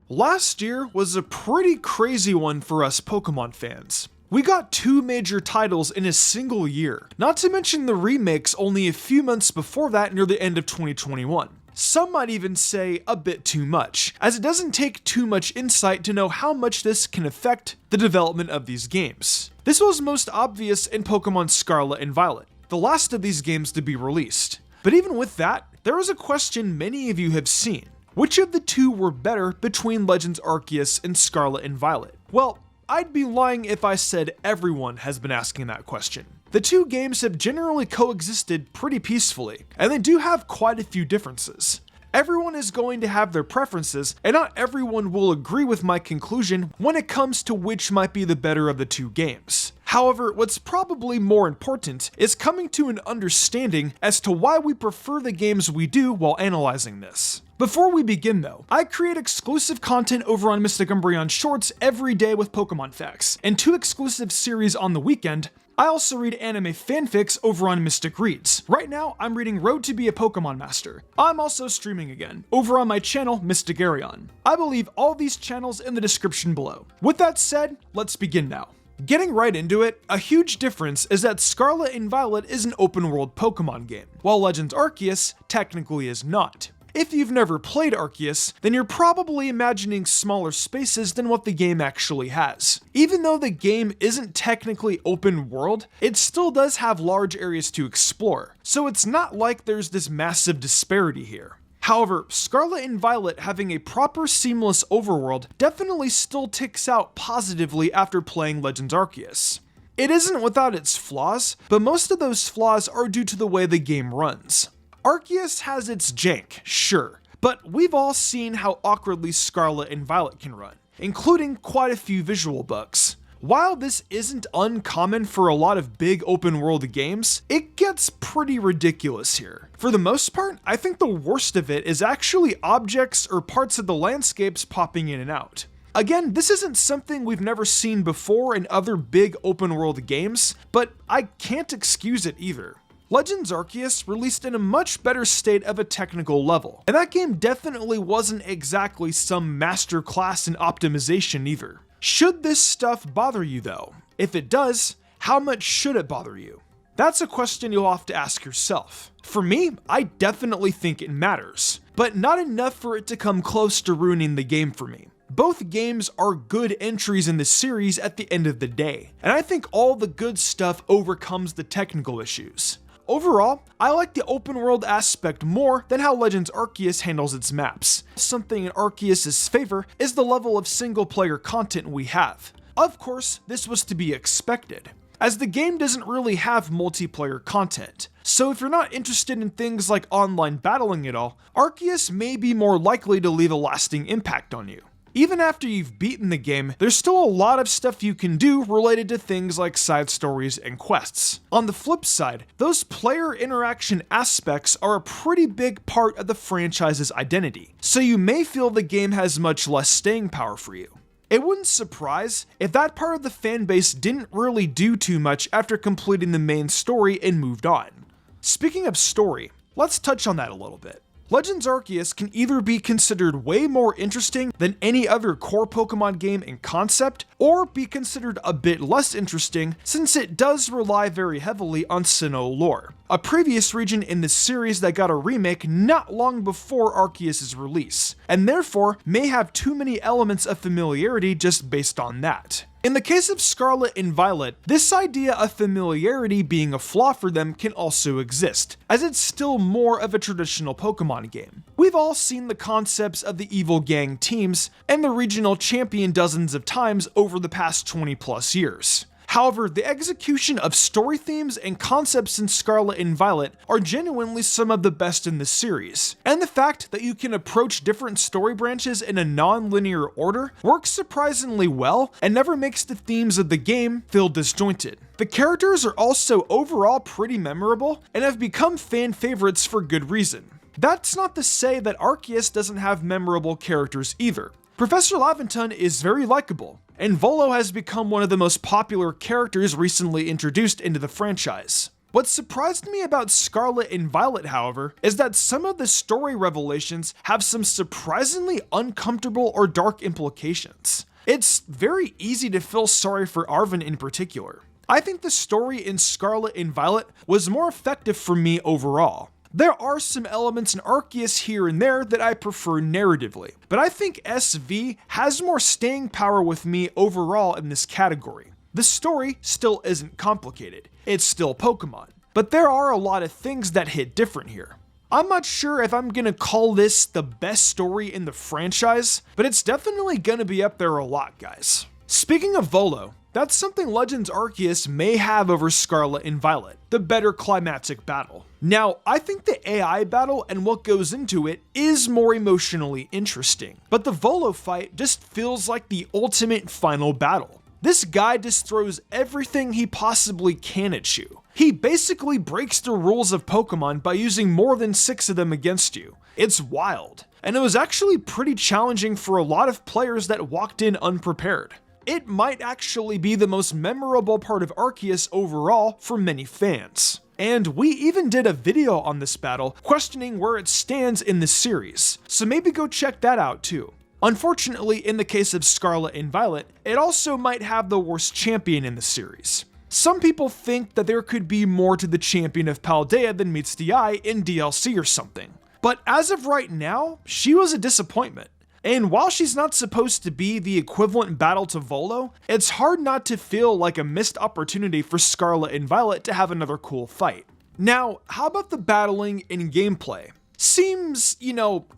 Last year was a pretty crazy one for us Pokemon fans. We got 2 major titles in a single year, not to mention the remakes only a few months before that near the end of 2021. Some might even say a bit too much, as it doesn't take too much insight to know how much this can affect the development of these games. This was most obvious in Pokemon Scarlet and Violet, the last of these games to be released. But even with that, there is a question many of you have seen. Which of the two were better between Legends Arceus and Scarlet and Violet? Well, I'd be lying if I said everyone has been asking that question. The two games have generally coexisted pretty peacefully, and they do have quite a few differences. Everyone is going to have their preferences, and not everyone will agree with my conclusion when it comes to which might be the better of the two games. However, what's probably more important is coming to an understanding as to why we prefer the games we do while analyzing this. Before we begin though, I create exclusive content over on Mystic Umbreon Shorts every day with Pokemon facts, and 2 exclusive series on the weekend. I also read anime fanfics over on Mystic Reads. Right now, I'm reading Road to be a Pokemon Master. I'm also streaming again, over on my channel, Mystic Arion. I will leave all these channels in the description below. With that said, let's begin now. Getting right into it, a huge difference is that Scarlet and Violet is an open world Pokemon game, while Legends Arceus technically is not. If you've never played Arceus, then you're probably imagining smaller spaces than what the game actually has. Even though the game isn't technically open world, it still does have large areas to explore, so it's not like there's this massive disparity here. However, Scarlet and Violet having a proper seamless overworld definitely still ticks out positively after playing Legends Arceus. It isn't without its flaws, but most of those flaws are due to the way the game runs. Arceus has its jank, sure, but we've all seen how awkwardly Scarlet and Violet can run, including quite a few visual bugs. While this isn't uncommon for a lot of big open world games, it gets pretty ridiculous here. For the most part, I think the worst of it is actually objects or parts of the landscapes popping in and out. Again, this isn't something we've never seen before in other big open world games, but I can't excuse it either. Legends Arceus released in a much better state of a technical level, and that game definitely wasn't exactly some masterclass in optimization either. Should this stuff bother you though? If it does, how much should it bother you? That's a question you'll have to ask yourself. For me, I definitely think it matters, but not enough for it to come close to ruining the game for me. Both games are good entries in the series at the end of the day, and I think all the good stuff overcomes the technical issues. Overall, I like the open world aspect more than how Legends Arceus handles its maps. Something in Arceus' favor is the level of single player content we have. Of course, this was to be expected, as the game doesn't really have multiplayer content. So if you're not interested in things like online battling at all, Arceus may be more likely to leave a lasting impact on you. Even after you've beaten the game, there's still a lot of stuff you can do related to things like side stories and quests. On the flip side, those player interaction aspects are a pretty big part of the franchise's identity, so you may feel the game has much less staying power for you. It wouldn't surprise if that part of the fanbase didn't really do too much after completing the main story and moved on. Speaking of story, let's touch on that a little bit. Legends Arceus can either be considered way more interesting than any other core Pokemon game in concept, or be considered a bit less interesting since it does rely very heavily on Sinnoh lore, a previous region in the series that got a remake not long before Arceus' release, and therefore may have too many elements of familiarity just based on that. In the case of Scarlet and Violet, this idea of familiarity being a flaw for them can also exist, as it's still more of a traditional Pokemon game. We've all seen the concepts of the evil gang teams and the regional champion dozens of times over the past 20 plus years. However, the execution of story themes and concepts in Scarlet and Violet are genuinely some of the best in the series, and the fact that you can approach different story branches in a non-linear order works surprisingly well and never makes the themes of the game feel disjointed. The characters are also overall pretty memorable and have become fan favorites for good reason. That's not to say that Arceus doesn't have memorable characters either. Professor Laventon is very likable, and Volo has become one of the most popular characters recently introduced into the franchise. What surprised me about Scarlet and Violet, however, is that some of the story revelations have some surprisingly uncomfortable or dark implications. It's very easy to feel sorry for Arven in particular. I think the story in Scarlet and Violet was more effective for me overall. There are some elements in Arceus here and there that I prefer narratively, but I think SV has more staying power with me overall in this category. The story still isn't complicated, it's still Pokemon, but there are a lot of things that hit different here. I'm not sure if I'm gonna call this the best story in the franchise, but it's definitely gonna be up there a lot, guys. Speaking of Volo, that's something Legends Arceus may have over Scarlet and Violet, the better climactic battle. Now, I think the AI battle and what goes into it is more emotionally interesting, but the Volo fight just feels like the ultimate final battle. This guy just throws everything he possibly can at you. He basically breaks the rules of Pokemon by using more than 6 of them against you. It's wild, and it was actually pretty challenging for a lot of players that walked in unprepared. It might actually be the most memorable part of Arceus overall for many fans. And we even did a video on this battle questioning where it stands in the series, so maybe go check that out too. Unfortunately, in the case of Scarlet and Violet, it also might have the worst champion in the series. Some people think that there could be more to the champion of Paldea than meets the eye in DLC or something. But as of right now, she was a disappointment. And while she's not supposed to be the equivalent battle to Volo, it's hard not to feel like a missed opportunity for Scarlet and Violet to have another cool fight. Now, how about the battling in gameplay? Seems,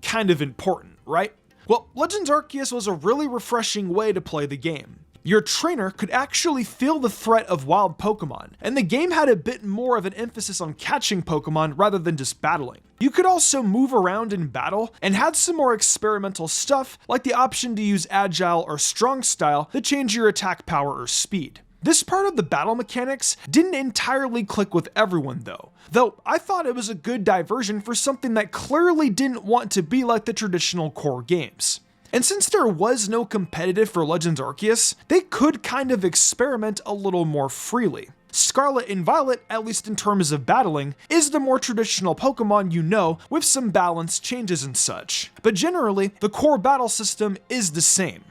kind of important, right? Well, Legends Arceus was a really refreshing way to play the game. Your trainer could actually feel the threat of wild Pokemon, and the game had a bit more of an emphasis on catching Pokemon rather than just battling. You could also move around in battle, and had some more experimental stuff, like the option to use Agile or Strong Style to change your attack power or speed. This part of the battle mechanics didn't entirely click with everyone though I thought it was a good diversion for something that clearly didn't want to be like the traditional core games. And since there was no competitive for Legends Arceus, they could kind of experiment a little more freely. Scarlet and Violet, at least in terms of battling, is the more traditional Pokemon with some balance changes and such. But generally, the core battle system is the same.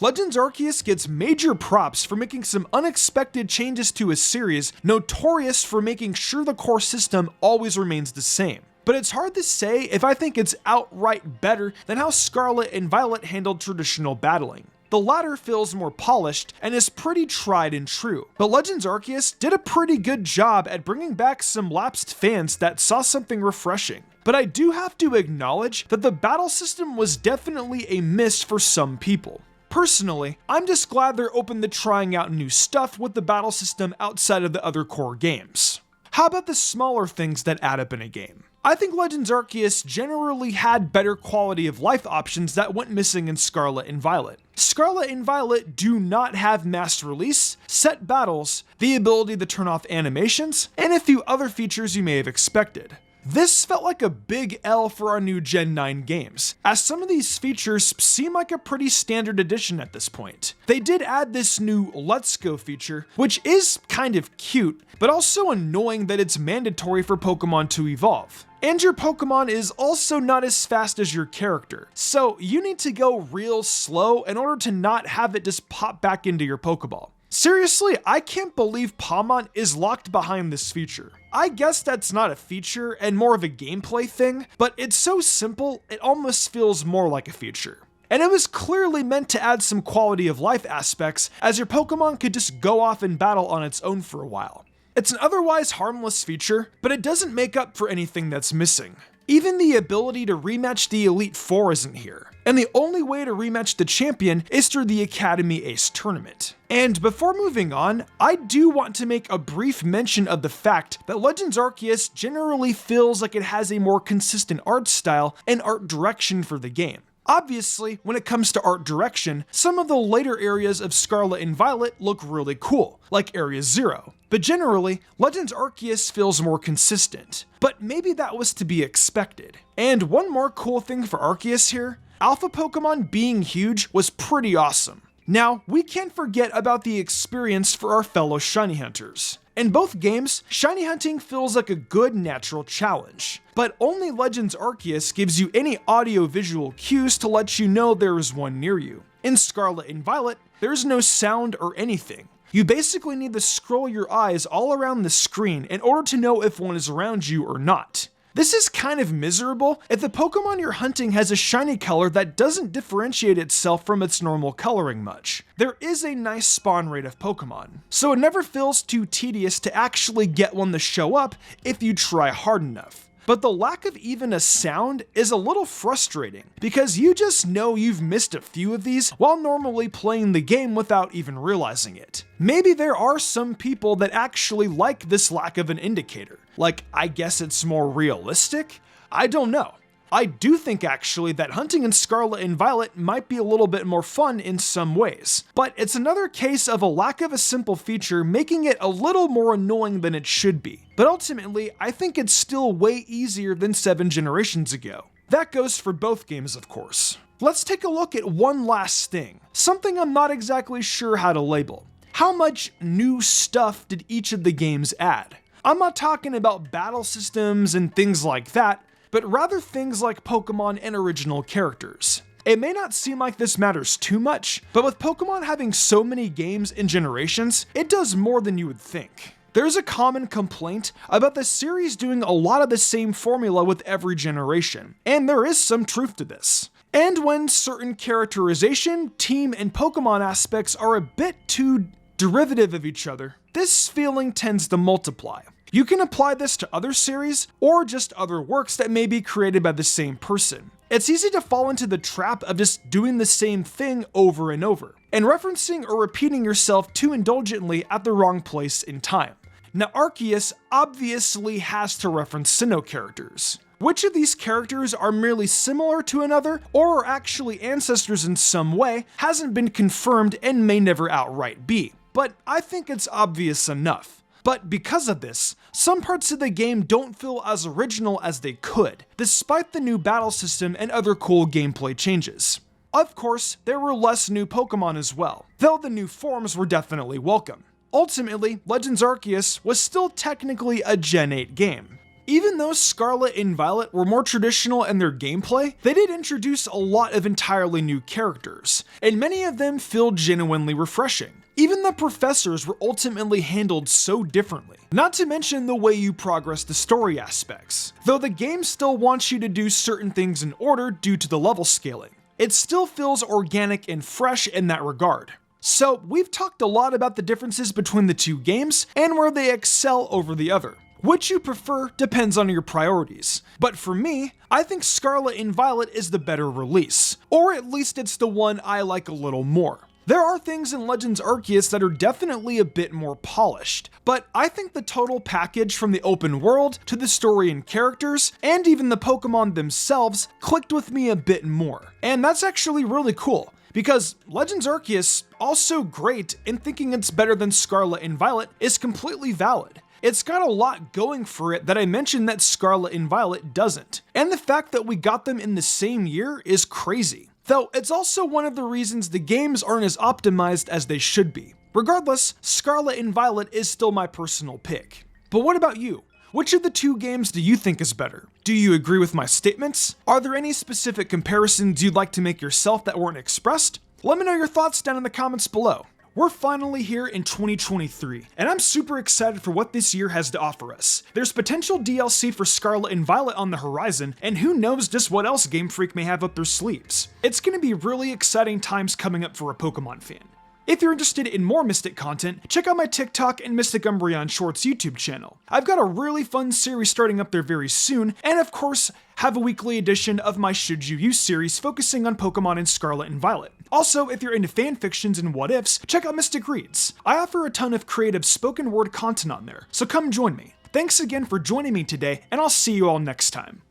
Legends Arceus gets major props for making some unexpected changes to a series notorious for making sure the core system always remains the same. But it's hard to say if I think it's outright better than how Scarlet and Violet handled traditional battling. The latter feels more polished and is pretty tried and true, but Legends Arceus did a pretty good job at bringing back some lapsed fans that saw something refreshing. But I do have to acknowledge that the battle system was definitely a miss for some people. Personally, I'm just glad they're open to trying out new stuff with the battle system outside of the other core games. How about the smaller things that add up in a game? I think Legends Arceus generally had better quality of life options that went missing in Scarlet and Violet. Scarlet and Violet do not have mass release, set battles, the ability to turn off animations, and a few other features you may have expected. This felt like a big L for our new Gen 9 games, as some of these features seem like a pretty standard addition at this point. They did add this new Let's Go feature, which is kind of cute, but also annoying that it's mandatory for Pokemon to evolve. And your Pokemon is also not as fast as your character, so you need to go real slow in order to not have it just pop back into your Pokeball. Seriously, I can't believe Palmont is locked behind this feature. I guess that's not a feature and more of a gameplay thing, but it's so simple, it almost feels more like a feature. And it was clearly meant to add some quality of life aspects, as your Pokemon could just go off in battle on its own for a while. It's an otherwise harmless feature, but it doesn't make up for anything that's missing. Even the ability to rematch the Elite Four isn't here, and the only way to rematch the champion is through the Academy Ace tournament. And before moving on, I do want to make a brief mention of the fact that Legends Arceus generally feels like it has a more consistent art style and art direction for the game. Obviously, when it comes to art direction, some of the later areas of Scarlet and Violet look really cool, like Area 0. But generally, Legends Arceus feels more consistent. But maybe that was to be expected. And one more cool thing for Arceus here, Alpha Pokemon being huge was pretty awesome. Now, we can't forget about the experience for our fellow Shiny Hunters. In both games, shiny hunting feels like a good natural challenge, but only Legends Arceus gives you any audio-visual cues to let you know there is one near you. In Scarlet and Violet, there's no sound or anything. You basically need to scroll your eyes all around the screen in order to know if one is around you or not. This is kind of miserable if the Pokemon you're hunting has a shiny color that doesn't differentiate itself from its normal coloring much. There is a nice spawn rate of Pokemon, so it never feels too tedious to actually get one to show up if you try hard enough. But the lack of even a sound is a little frustrating, because you just know you've missed a few of these while normally playing the game without even realizing it. Maybe there are some people that actually like this lack of an indicator. Like, I guess it's more realistic? I don't know. I do think actually that hunting in Scarlet and Violet might be a little bit more fun in some ways, but it's another case of a lack of a simple feature making it a little more annoying than it should be. But ultimately, I think it's still way easier than 7 generations ago. That goes for both games, of course. Let's take a look at one last thing, something I'm not exactly sure how to label. How much new stuff did each of the games add? I'm not talking about battle systems and things like that, but rather things like Pokemon and original characters. It may not seem like this matters too much, but with Pokemon having so many games and generations, it does more than you would think. There's a common complaint about the series doing a lot of the same formula with every generation, and there is some truth to this. And when certain characterization, team, and Pokemon aspects are a bit too derivative of each other, this feeling tends to multiply. You can apply this to other series, or just other works that may be created by the same person. It's easy to fall into the trap of just doing the same thing over and over, and referencing or repeating yourself too indulgently at the wrong place in time. Now, Arceus obviously has to reference Sinnoh characters. Which of these characters are merely similar to another, or are actually ancestors in some way, hasn't been confirmed and may never outright be. But I think it's obvious enough. But because of this, some parts of the game don't feel as original as they could, despite the new battle system and other cool gameplay changes. Of course, there were less new Pokemon as well, though the new forms were definitely welcome. Ultimately, Legends Arceus was still technically a Gen 8 game. Even though Scarlet and Violet were more traditional in their gameplay, they did introduce a lot of entirely new characters, and many of them feel genuinely refreshing. Even the professors were ultimately handled so differently, not to mention the way you progress the story aspects. Though the game still wants you to do certain things in order due to the level scaling, it still feels organic and fresh in that regard. So we've talked a lot about the differences between the two games and where they excel over the other. Which you prefer depends on your priorities, but for me, I think Scarlet and Violet is the better release, or at least it's the one I like a little more. There are things in Legends Arceus that are definitely a bit more polished, but I think the total package from the open world to the story and characters, and even the Pokemon themselves, clicked with me a bit more. And that's actually really cool, because Legends Arceus, also great, and thinking it's better than Scarlet and Violet is completely valid. It's got a lot going for it that I mentioned that Scarlet and Violet doesn't, and the fact that we got them in the same year is crazy. Though it's also one of the reasons the games aren't as optimized as they should be. Regardless, Scarlet and Violet is still my personal pick. But what about you? Which of the two games do you think is better? Do you agree with my statements? Are there any specific comparisons you'd like to make yourself that weren't expressed? Let me know your thoughts down in the comments below. We're finally here in 2023, and I'm super excited for what this year has to offer us. There's potential DLC for Scarlet and Violet on the horizon, and who knows just what else Game Freak may have up their sleeves. It's going to be really exciting times coming up for a Pokemon fan. If you're interested in more Mystic content, check out my TikTok and Mystic Umbreon Shorts YouTube channel. I've got a really fun series starting up there very soon, and of course, have a weekly edition of my Should You Use series focusing on Pokemon in Scarlet and Violet. Also, if you're into fanfictions and what-ifs, check out Mystic Reads. I offer a ton of creative spoken word content on there, so come join me. Thanks again for joining me today, and I'll see you all next time.